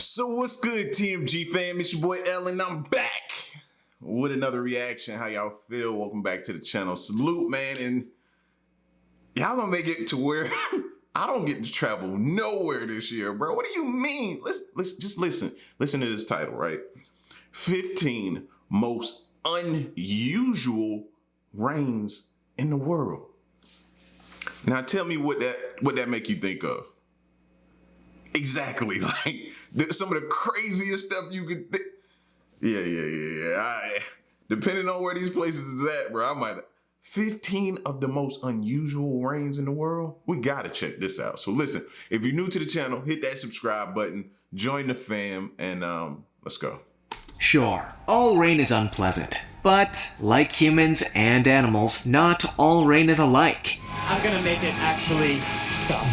So what's good, TMG fam? It's your boy Ellen. I'm back with another reaction. How y'all feel? Welcome back to the channel. Salute, man. And y'all gonna make it to where I don't get to travel nowhere this year, bro. What do you mean? Just listen. Listen to this title, right? 15 most unusual rains in the world. Now tell me what that make you think of. Exactly, like some of the craziest stuff you could think. Yeah. Depending on where these places is at, bro, I might. 15 of the most unusual rains in the world. We gotta check this out. So listen, if you're new to the channel, hit that subscribe button, join the fam, and let's go. Sure, all rain is unpleasant, but like humans and animals, not all rain is alike. I'm gonna make it actually stop.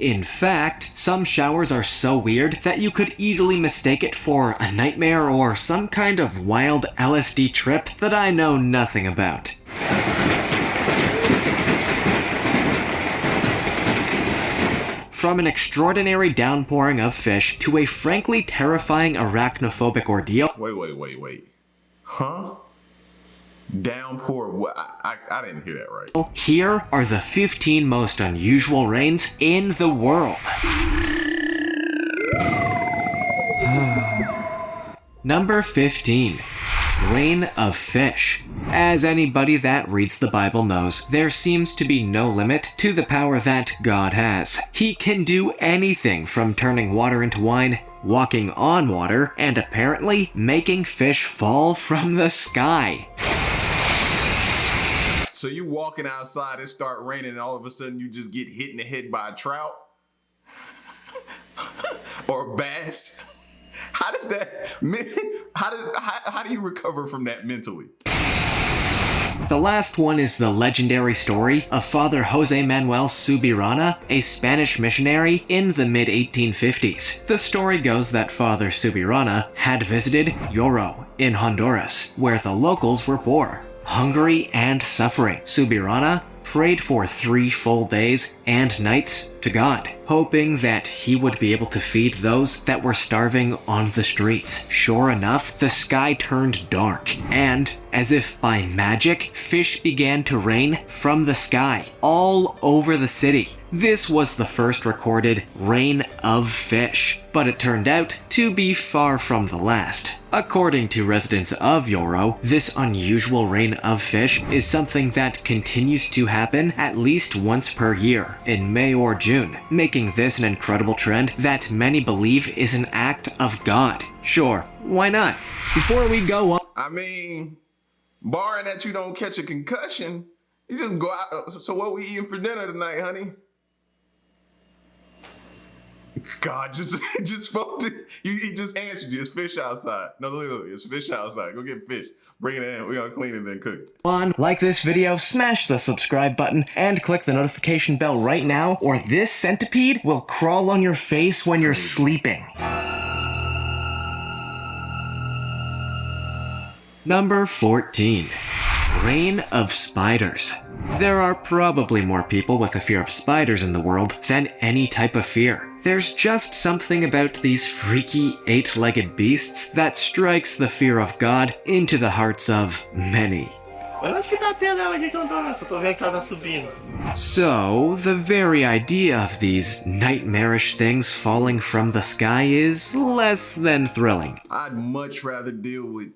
In fact, some showers are so weird that you could easily mistake it for a nightmare or some kind of wild LSD trip that I know nothing about. From an extraordinary downpouring of fish to a frankly terrifying arachnophobic ordeal. Wait. Huh? Downpour? What? I didn't hear that right. Here are the 15 most unusual rains in the world. Number 15. Rain of fish. As anybody that reads the Bible knows, there seems to be no limit to the power that God has. He can do anything from turning water into wine, walking on water, and apparently making fish fall from the sky. So you walking outside, it start raining, and all of a sudden you just get hit in the head by a trout? Or a bass? How does that, how do you recover from that mentally? The last one is the legendary story of Father Jose Manuel Subirana, a Spanish missionary in the mid-1850s. The story goes that Father Subirana had visited Lloro in Honduras, where the locals were poor, hungry, and suffering. Subirana prayed for 3 full days and nights to God, hoping that he would be able to feed those that were starving on the streets. Sure enough, the sky turned dark, and, as if by magic, fish began to rain from the sky all over the city. This was the first recorded rain of fish, but it turned out to be far from the last. According to residents of Lloro, this unusual rain of fish is something that continues to happen at least once per year, in May or June, making this an incredible trend that many believe is an act of God. Sure, why not? Before we go on, I mean, barring that you don't catch a concussion, you just go out. So what we eating for dinner tonight, honey? God, just spoke to you. He just answered you. It's fish outside. No, literally, it's fish outside. Go get fish. Bring it in. We're gonna clean it and cook it. Like this video, smash the subscribe button, and click the notification bell right now, or this centipede will crawl on your face when you're sleeping. Number 14. Reign of spiders. There are probably more people with a fear of spiders in the world than any type of fear. There's just something about these freaky 8-legged beasts that strikes the fear of God into the hearts of many. So, the very idea of these nightmarish things falling from the sky is less than thrilling. I'd much rather deal with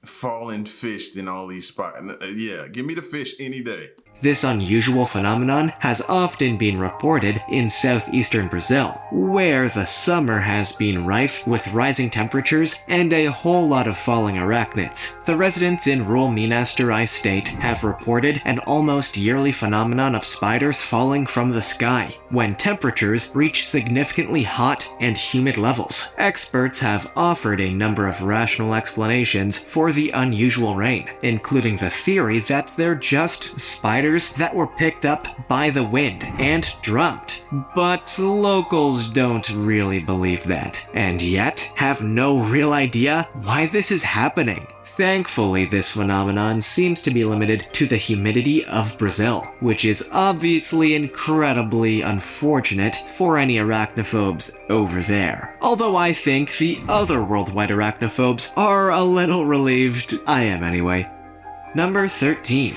falling fish than all these spiders. Yeah, give me the fish any day. This unusual phenomenon has often been reported in southeastern Brazil, where the summer has been rife with rising temperatures and a whole lot of falling arachnids. The residents in rural Minas Gerais state have reported an almost yearly phenomenon of spiders falling from the sky when temperatures reach significantly hot and humid levels. Experts have offered a number of rational explanations for the unusual rain, including the theory that they're just spiders that were picked up by the wind and dropped. But locals don't really believe that, and yet have no real idea why this is happening. Thankfully, this phenomenon seems to be limited to the humidity of Brazil, which is obviously incredibly unfortunate for any arachnophobes over there. Although I think the other worldwide arachnophobes are a little relieved. I am anyway. Number 13.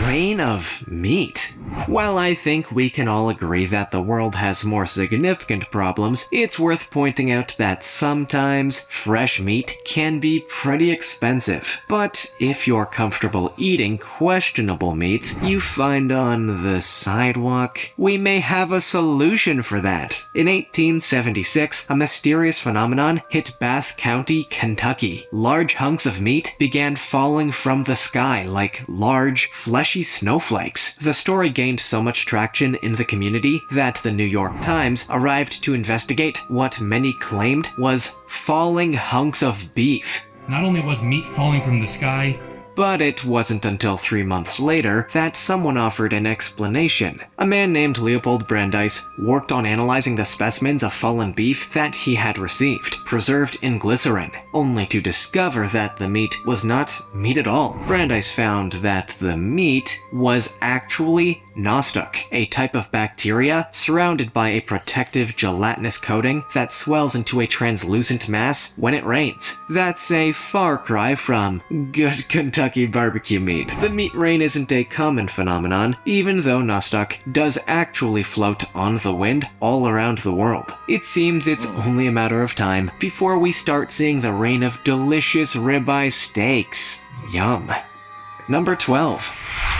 Reign of meat. While I think we can all agree that the world has more significant problems, it's worth pointing out that sometimes fresh meat can be pretty expensive. But if you're comfortable eating questionable meats you find on the sidewalk, we may have a solution for that. In 1876, a mysterious phenomenon hit Bath County, Kentucky. Large hunks of meat began falling from the sky like large, fleshy snowflakes. The story gained so much traction in the community that the New York Times arrived to investigate what many claimed was falling hunks of beef. Not only was meat falling from the sky, but it wasn't until 3 months later that someone offered an explanation. A man named Leopold Brandeis worked on analyzing the specimens of fallen beef that he had received, preserved in glycerin, only to discover that the meat was not meat at all. Brandeis found that the meat was actually nostoc, a type of bacteria surrounded by a protective gelatinous coating that swells into a translucent mass when it rains. That's a far cry from good Kentucky barbecue meat. The meat rain isn't a common phenomenon, even though nostoc does actually float on the wind all around the world. It seems it's only a matter of time before we start seeing the rain of delicious ribeye steaks. Yum. Number 12.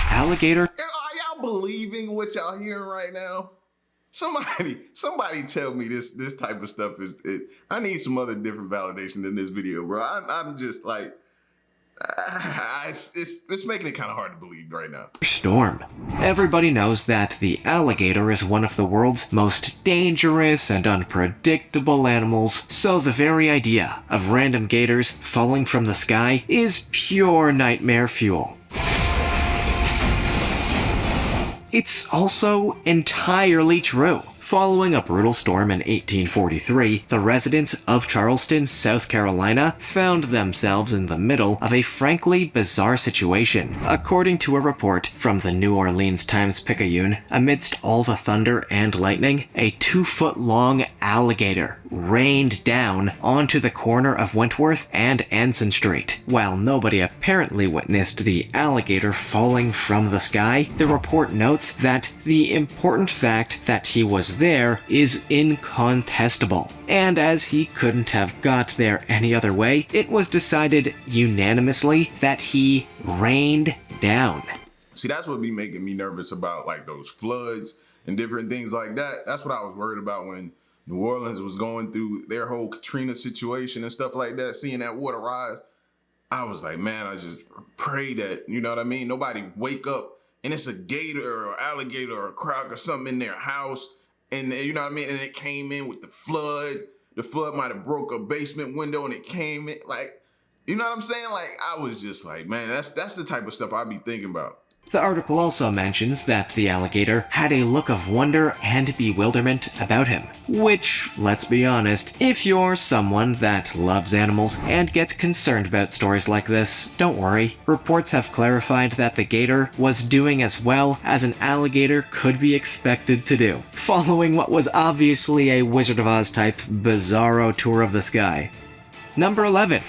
Alligator. Are y'all believing what y'all hearing right now? Somebody tell me this type of stuff is. I need some other different validation than this video, bro. I'm just like, it's making it kind of hard to believe right now. Storm. Everybody knows that the alligator is one of the world's most dangerous and unpredictable animals, so the very idea of random gators falling from the sky is pure nightmare fuel. It's also entirely true. Following a brutal storm in 1843, the residents of Charleston, South Carolina, found themselves in the middle of a frankly bizarre situation. According to a report from the New Orleans Times-Picayune, amidst all the thunder and lightning, a 2-foot-long alligator rained down onto the corner of Wentworth and Anson Street. While nobody apparently witnessed the alligator falling from the sky, the report notes that the important fact that he was there is incontestable. And as he couldn't have got there any other way, it was decided unanimously that he rained down. See, that's what be making me nervous about like those floods and different things like that. That's what I was worried about when New Orleans was going through their whole Katrina situation and stuff like that, seeing that water rise. I was like, man, I just pray that, you know what I mean? Nobody wake up and it's a gator or alligator or a croc or something in their house. And you know what I mean? And it came in with the flood. The flood might have broke a basement window and it came in. Like, you know what I'm saying? Like, I was just like, man, that's the type of stuff I be thinking about. The article also mentions that the alligator had a look of wonder and bewilderment about him. Which, let's be honest, if you're someone that loves animals and gets concerned about stories like this, don't worry. Reports have clarified that the gator was doing as well as an alligator could be expected to do, following what was obviously a Wizard of Oz type bizarro tour of the sky. Number 11.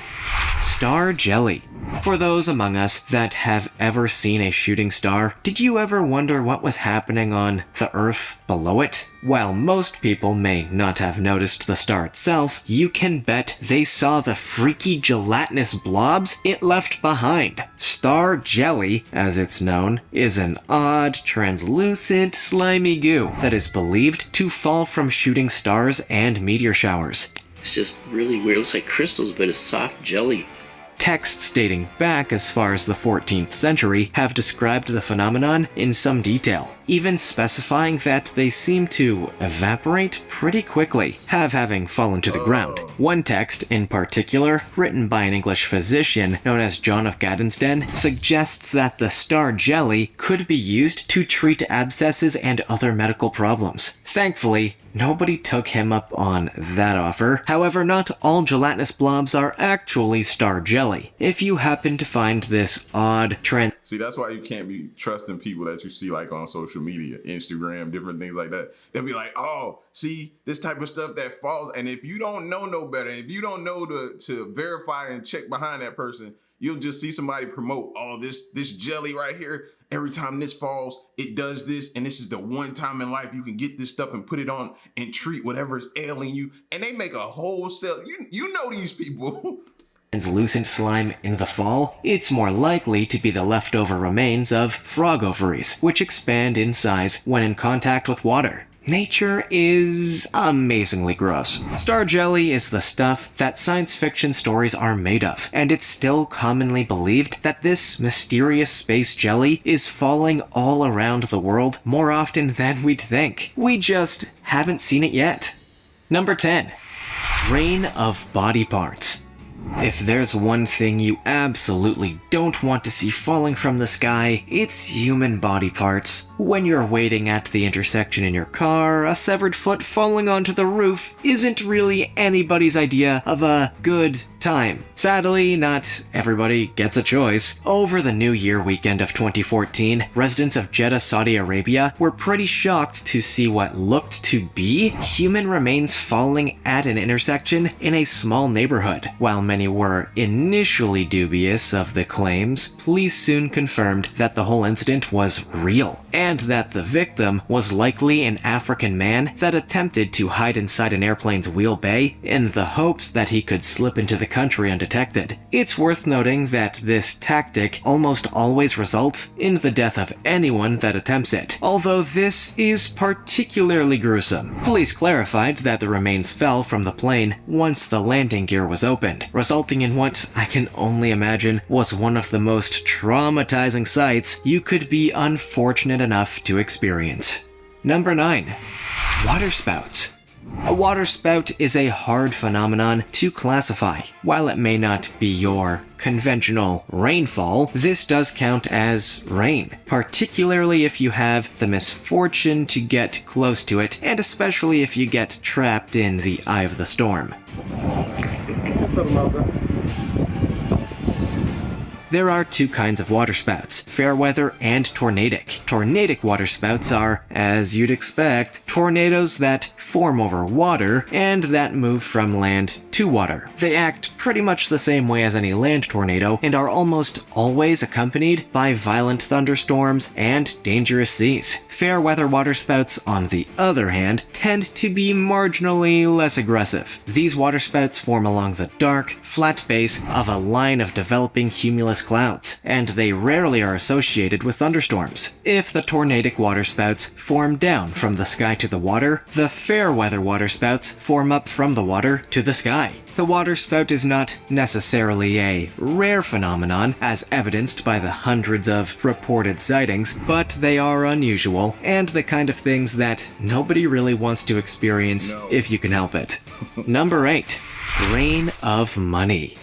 Star jelly. For those among us that have ever seen a shooting star, did you ever wonder what was happening on the Earth below it? While most people may not have noticed the star itself, you can bet they saw the freaky gelatinous blobs it left behind. Star jelly, as it's known, is an odd, translucent, slimy goo that is believed to fall from shooting stars and meteor showers. It's just really weird. It looks like crystals, but it's soft jelly. Texts dating back as far as the 14th century have described the phenomenon in some detail, even specifying that they seem to evaporate pretty quickly, having fallen to the ground. One text, in particular, written by an English physician known as John of Gaddensden, suggests that the star jelly could be used to treat abscesses and other medical problems. Thankfully, nobody took him up on that offer. However, not all gelatinous blobs are actually star jelly. If you happen to find this odd trend... See, that's why you can't be trusting people that you see like on social media, Instagram, different things like that. They'll be like, oh, see, this type of stuff that falls. And if you don't know no better, if you don't know to verify and check behind that person, you'll just see somebody promote, oh, this jelly right here. Every time this falls, it does this, and this is the one time in life you can get this stuff and put it on and treat whatever's ailing you. And they make a whole sale. You know these people. Translucent slime in the fall, it's more likely to be the leftover remains of frog ovaries, which expand in size when in contact with water. Nature is amazingly gross. Star jelly is the stuff that science fiction stories are made of, and it's still commonly believed that this mysterious space jelly is falling all around the world more often than we'd think. We just haven't seen it yet. Number 10. Rain of body parts. If there's one thing you absolutely don't want to see falling from the sky, it's human body parts. When you're waiting at the intersection in your car, a severed foot falling onto the roof isn't really anybody's idea of a good time. Sadly, not everybody gets a choice. Over the New Year weekend of 2014, residents of Jeddah, Saudi Arabia were pretty shocked to see what looked to be human remains falling at an intersection in a small neighborhood. While many were initially dubious of the claims, police soon confirmed that the whole incident was real, and that the victim was likely an African man that attempted to hide inside an airplane's wheel bay in the hopes that he could slip into the country undetected. It's worth noting that this tactic almost always results in the death of anyone that attempts it, although this is particularly gruesome. Police clarified that the remains fell from the plane once the landing gear was opened, resulting in what I can only imagine was one of the most traumatizing sights you could be unfortunate enough to experience. Number 9. Waterspouts. A waterspout is a hard phenomenon to classify. While it may not be your conventional rainfall, this does count as rain, particularly if you have the misfortune to get close to it, and especially if you get trapped in the eye of the storm. There are two kinds of waterspouts, fair weather and tornadic. Tornadic waterspouts are, as you'd expect, tornadoes that form over water and that move from land to water. They act pretty much the same way as any land tornado and are almost always accompanied by violent thunderstorms and dangerous seas. Fair weather waterspouts, on the other hand, tend to be marginally less aggressive. These waterspouts form along the dark, flat base of a line of developing cumulus clouds, and they rarely are associated with thunderstorms. If the tornadic waterspouts form down from the sky to the water, the fair weather waterspouts form up from the water to the sky. The waterspout is not necessarily a rare phenomenon, as evidenced by the hundreds of reported sightings, but they are unusual, and the kind of things that nobody really wants to experience if you can help it. Number 8. Rain of money.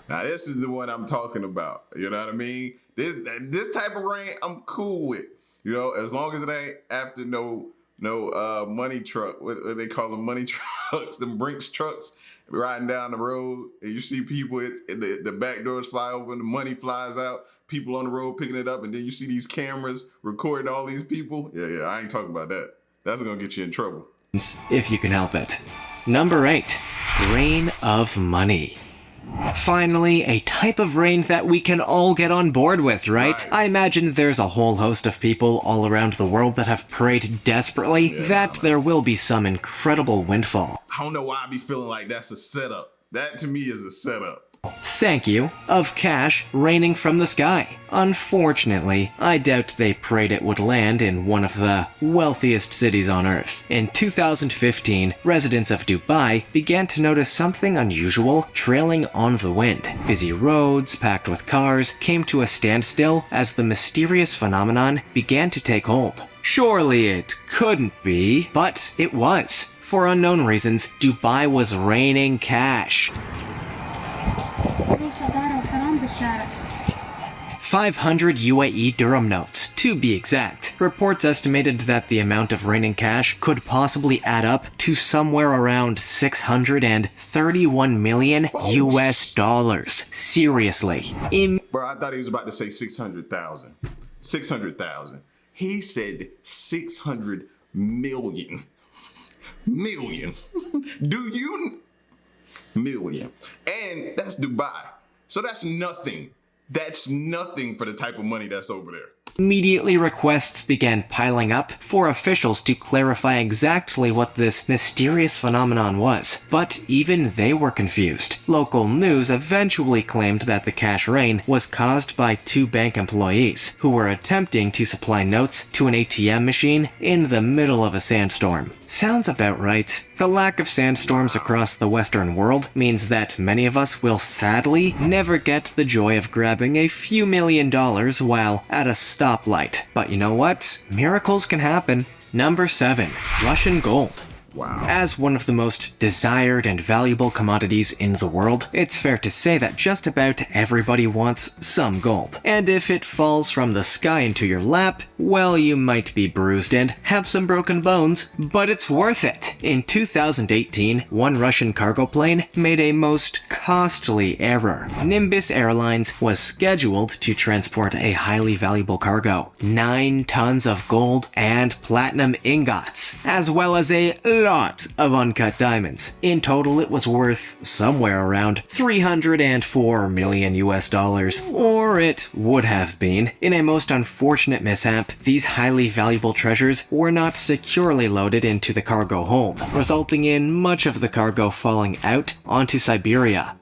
Now this is the one I'm talking about. You know what I mean? This type of rain I'm cool with. You know, as long as it ain't after no money truck. What they call them, money trucks, them Brinks trucks riding down the road, and you see people, the back doors fly open, the money flies out, people on the road picking it up, and then you see these cameras recording all these people. Yeah, I ain't talking about that. That's gonna get you in trouble. If you can help it. Number 8. Rain of money. Finally, a type of rain that we can all get on board with, right? I imagine there's a whole host of people all around the world that have prayed desperately that there will be some incredible windfall. I don't know why I be feeling like that's a setup. That to me is a setup. Thank you, of cash raining from the sky. Unfortunately, I doubt they prayed it would land in one of the wealthiest cities on Earth. In 2015, residents of Dubai began to notice something unusual trailing on the wind. Busy roads, packed with cars, came to a standstill as the mysterious phenomenon began to take hold. Surely it couldn't be, but it was. For unknown reasons, Dubai was raining cash. 500 UAE dirham notes, to be exact. Reports estimated that the amount of raining cash could possibly add up to somewhere around 631 million US dollars. Seriously. Bro, I thought he was about to say 600,000. 600,000. He said 600 million. Million. Do you? Million. And that's Dubai. So that's nothing. That's nothing for the type of money that's over there. Immediately, requests began piling up for officials to clarify exactly what this mysterious phenomenon was, but even they were confused. Local news eventually claimed that the cash rain was caused by 2 bank employees who were attempting to supply notes to an ATM machine in the middle of a sandstorm. Sounds about right. The lack of sandstorms across the Western world means that many of us will sadly never get the joy of grabbing a few $1,000,000 while at a stoplight. But you know what? Miracles can happen. Number 7. Russian gold. Wow. As one of the most desired and valuable commodities in the world, it's fair to say that just about everybody wants some gold. And if it falls from the sky into your lap, well, you might be bruised and have some broken bones, but it's worth it. In 2018, one Russian cargo plane made a most costly error. Nimbus Airlines was scheduled to transport a highly valuable cargo, 9 tons of gold and platinum ingots, as well as a lot of uncut diamonds. In total, it was worth somewhere around 304 million US dollars, or it would have been. In a most unfortunate mishap, these highly valuable treasures were not securely loaded into the cargo hold, resulting in much of the cargo falling out onto Siberia.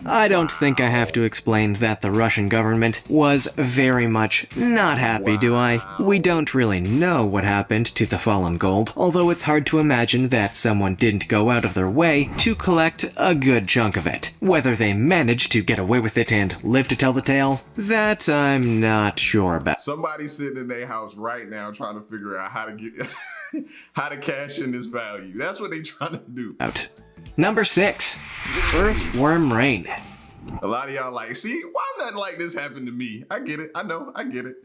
I don't think I have to explain that the Russian government was very much not happy, do I? We don't really know what happened to the fallen gold, although it's hard to imagine that someone didn't go out of their way to collect a good chunk of it. Whether they managed to get away with it and live to tell the tale, that I'm not sure about. Somebody's sitting in their house right now trying to figure out how to get how to cash in this value. That's what they're trying to do. Number 6. Earthworm rain. A lot of y'all like, see, why nothing like this happened to me? I get it. I know. I get it.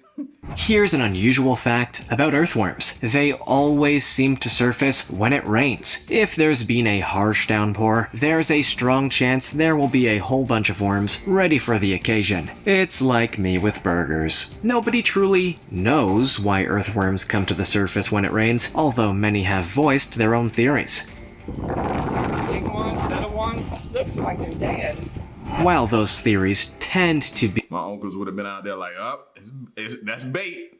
Here's an unusual fact about earthworms. They always seem to surface when it rains. If there's been a harsh downpour, there's a strong chance there will be a whole bunch of worms ready for the occasion. It's like me with burgers. Nobody truly knows why earthworms come to the surface when it rains, although many have voiced their own theories. Big ones, little ones, looks like they're dead. While those theories tend to be... My uncles would have been out there like, that's bait.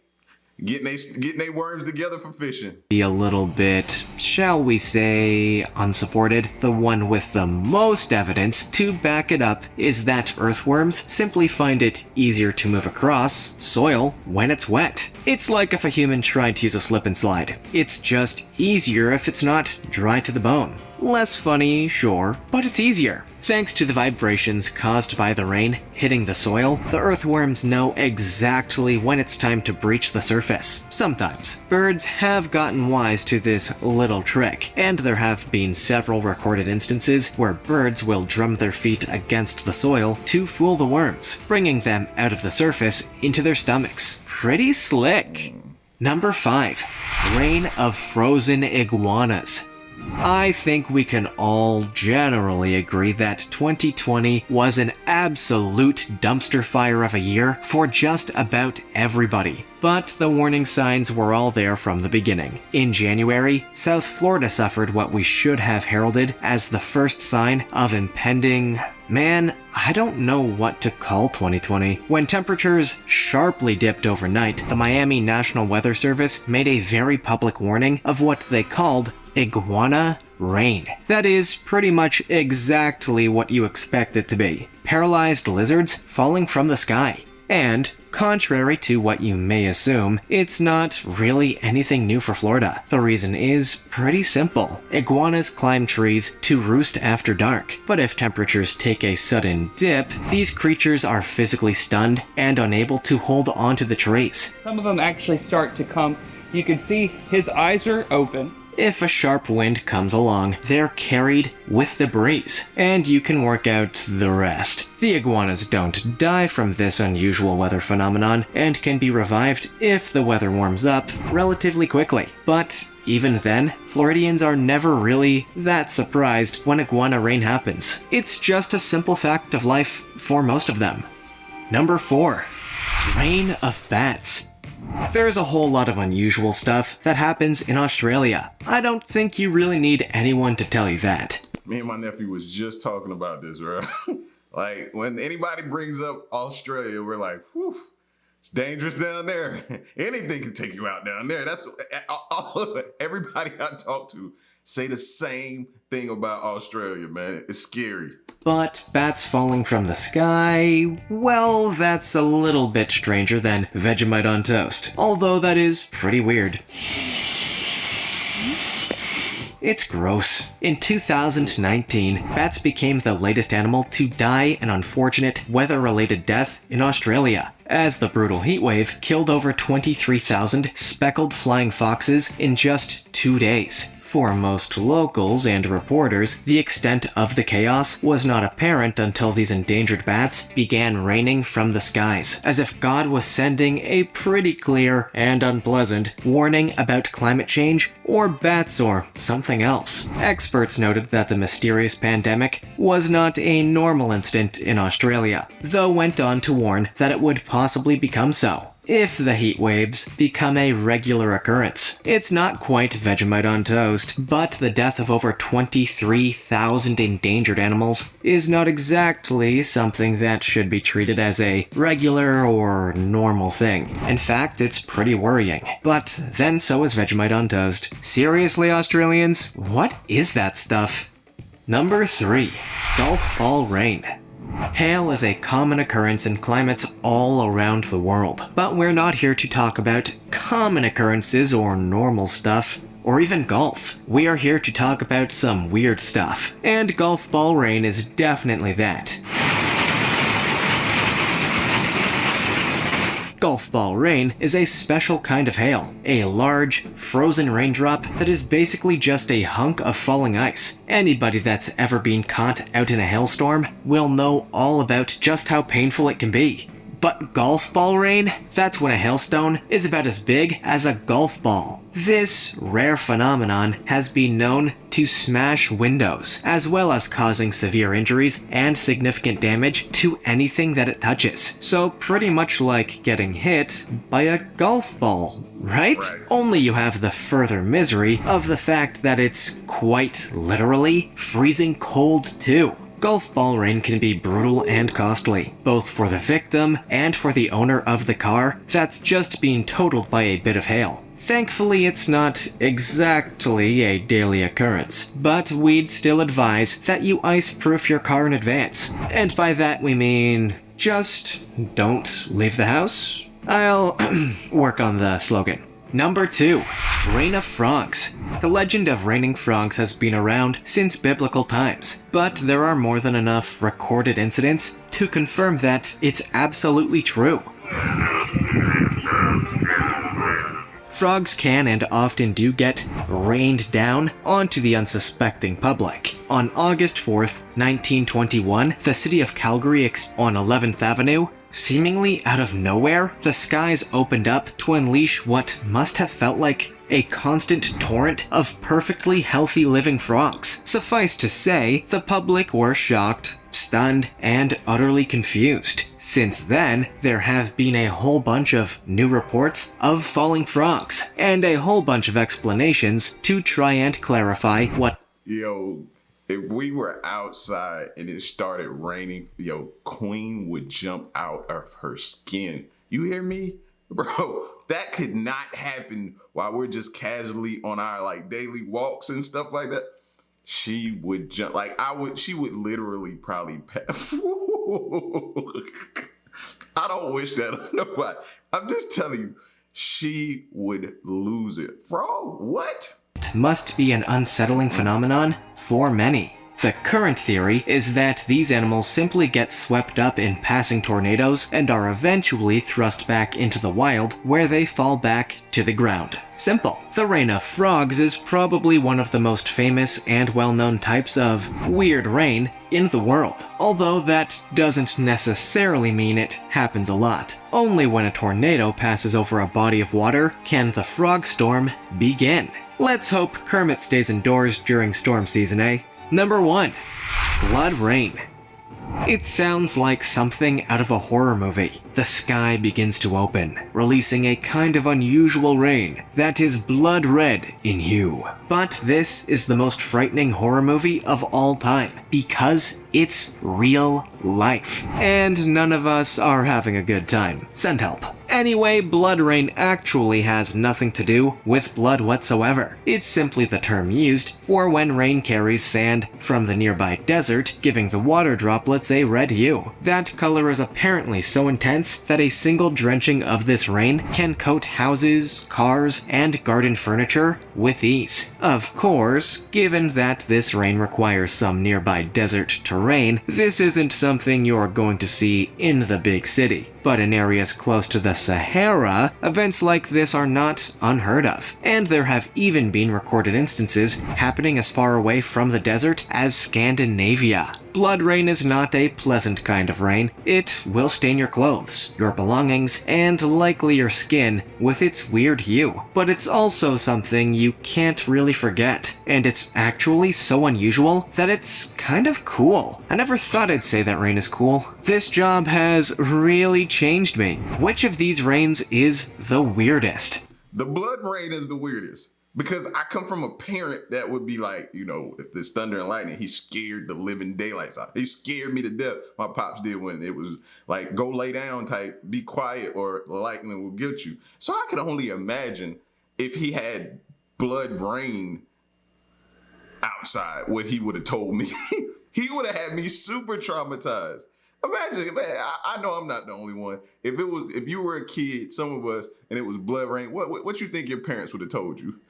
Getting they worms together for fishing. A little bit, shall we say, unsupported. The one with the most evidence to back it up is that earthworms simply find it easier to move across soil when it's wet. It's like if a human tried to use a slip and slide. It's just easier if it's not dry to the bone. Less funny, sure, but it's easier. Thanks to the vibrations caused by the rain hitting the soil, the earthworms know exactly when it's time to breach the surface. Sometimes. Birds have gotten wise to this little trick, and there have been several recorded instances where birds will drum their feet against the soil to fool the worms, bringing them out of the surface into their stomachs. Pretty slick. Number 5. Rain of frozen iguanas. I think we can all generally agree that 2020 was an absolute dumpster fire of a year for just about everybody. But the warning signs were all there from the beginning. In January, South Florida suffered what we should have heralded as the first sign of impending... Man, I don't know what to call 2020. When temperatures sharply dipped overnight, the Miami National Weather Service made a very public warning of what they called iguana rain. That is pretty much exactly what you expect it to be. Paralyzed lizards falling from the sky. And, contrary to what you may assume, it's not really anything new for Florida. The reason is pretty simple. Iguanas climb trees to roost after dark, but if temperatures take a sudden dip, these creatures are physically stunned and unable to hold onto the trees. Some of them actually start to come You can see his eyes are open. If a sharp wind comes along, they're carried with the breeze, and you can work out the rest. The iguanas don't die from this unusual weather phenomenon and can be revived if the weather warms up relatively quickly. But even then, Floridians are never really that surprised when iguana rain happens. It's just a simple fact of life for most of them. Number 4. Rain of bats. There's a whole lot of unusual stuff that happens in Australia. I don't think you really need anyone to tell you that. Me and my nephew was just talking about this, bro. Like, when anybody brings up Australia, we're like, whew, it's dangerous down there. Anything can take you out down there. That's everybody I talk to say the same thing about Australia, man. It's scary. But bats falling from the sky, well, that's a little bit stranger than Vegemite on toast. Although that is pretty weird. It's gross. In 2019, bats became the latest animal to die an unfortunate weather-related death in Australia, as the brutal heatwave killed over 23,000 speckled flying foxes in just 2 days. For most locals and reporters, the extent of the chaos was not apparent until these endangered bats began raining from the skies, as if God was sending a pretty clear and unpleasant warning about climate change, or bats, or something else. Experts noted that the mysterious pandemic was not a normal incident in Australia, though went on to warn that it would possibly become so if the heat waves become a regular occurrence. It's not quite Vegemite on toast, but the death of over 23,000 endangered animals is not exactly something that should be treated as a regular or normal thing. In fact, it's pretty worrying. But then so is Vegemite on toast. Seriously, Australians? What is that stuff? Number 3. Golf ball rain. Hail is a common occurrence in climates all around the world, but we're not here to talk about common occurrences or normal stuff, or even golf. We are here to talk about some weird stuff, and golf ball rain is definitely that. Golf ball rain is a special kind of hail, a large, frozen raindrop that is basically just a hunk of falling ice. Anybody that's ever been caught out in a hailstorm will know all about just how painful it can be. But golf ball rain? That's when a hailstone is about as big as a golf ball. This rare phenomenon has been known to smash windows, as well as causing severe injuries and significant damage to anything that it touches. So pretty much like getting hit by a golf ball, right? Only you have the further misery of the fact that it's quite literally freezing cold too. Golf ball rain can be brutal and costly, both for the victim and for the owner of the car that's just been totaled by a bit of hail. Thankfully, it's not exactly a daily occurrence, but we'd still advise that you ice-proof your car in advance. And by that we mean, just don't leave the house. I'll work on the slogan. Number 2. Rain of Frogs. The legend of raining frogs has been around since biblical times, but there are more than enough recorded incidents to confirm that it's absolutely true. Frogs can and often do get rained down onto the unsuspecting public. On August 4th, 1921, the city of Calgary on 11th Avenue, seemingly out of nowhere, the skies opened up to unleash what must have felt like a constant torrent of perfectly healthy living frogs. Suffice to say, the public were shocked, stunned, and utterly confused. Since then, there have been a whole bunch of new reports of falling frogs, and a whole bunch of explanations to try and clarify what— Yo, if we were outside and it started raining, yo, Queen would jump out of her skin. You hear me? Bro, that could not happen while we're just casually on our like daily walks and stuff like that. She would jump, like she would literally probably I don't wish that on nobody. I'm just telling you, she would lose it. Frog, what? must be an unsettling phenomenon for many. The current theory is that these animals simply get swept up in passing tornadoes and are eventually thrust back into the wild, where they fall back to the ground. Simple. The rain of frogs is probably one of the most famous and well-known types of weird rain in the world, although that doesn't necessarily mean it happens a lot. Only when a tornado passes over a body of water can the frog storm begin. Let's hope Kermit stays indoors during storm season, eh? Number 1. Blood rain. It sounds like something out of a horror movie. The sky begins to open, releasing a kind of unusual rain that is blood red in hue. But this is the most frightening horror movie of all time, because it's real life. And none of us are having a good time. Send help. Anyway, blood rain actually has nothing to do with blood whatsoever. It's simply the term used for when rain carries sand from the nearby desert, giving the water droplets a red hue. That color is apparently so intense that a single drenching of this rain can coat houses, cars, and garden furniture with ease. Of course, given that this rain requires some nearby desert terrain, this isn't something you're going to see in the big city. But in areas close to the Sahara, events like this are not unheard of, and there have even been recorded instances happening as far away from the desert as Scandinavia. Blood rain is not a pleasant kind of rain. It will stain your clothes, your belongings, and likely your skin with its weird hue. But it's also something you can't really forget, and it's actually so unusual that it's kind of cool. I never thought I'd say that rain is cool. This job has really changed me. Which of these rains is the weirdest? The blood rain is the weirdest. Because I come from a parent that would be like, you know, if there's thunder and lightning, he scared the living daylights out. He scared me to death. My pops did when it was like, go lay down type, be quiet or the lightning will get you. So I could only imagine if he had blood rain outside, what he would have told me. He would have had me super traumatized. Imagine, man, I know I'm not the only one. If you were a kid, some of us, and it was blood rain, what you think your parents would have told you?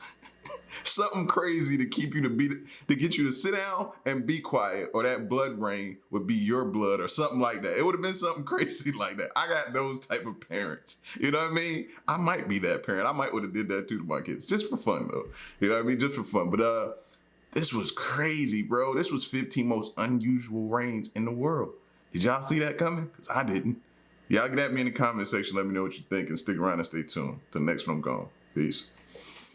Something crazy to keep you to get you to sit down and be quiet, or that blood rain would be your blood or something like that. It would have been something crazy like that. I got those type of parents. You know what I mean? I might be that parent. I might would have did that too to my kids, just for fun though. You know what I mean? Just for fun. But this was crazy, bro. This was 15 most unusual rains in the world. Did y'all see that coming? Because I didn't. Y'all get at me in the comment section. Let me know what you think and stick around and stay tuned. Till next one, I'm gone. Peace.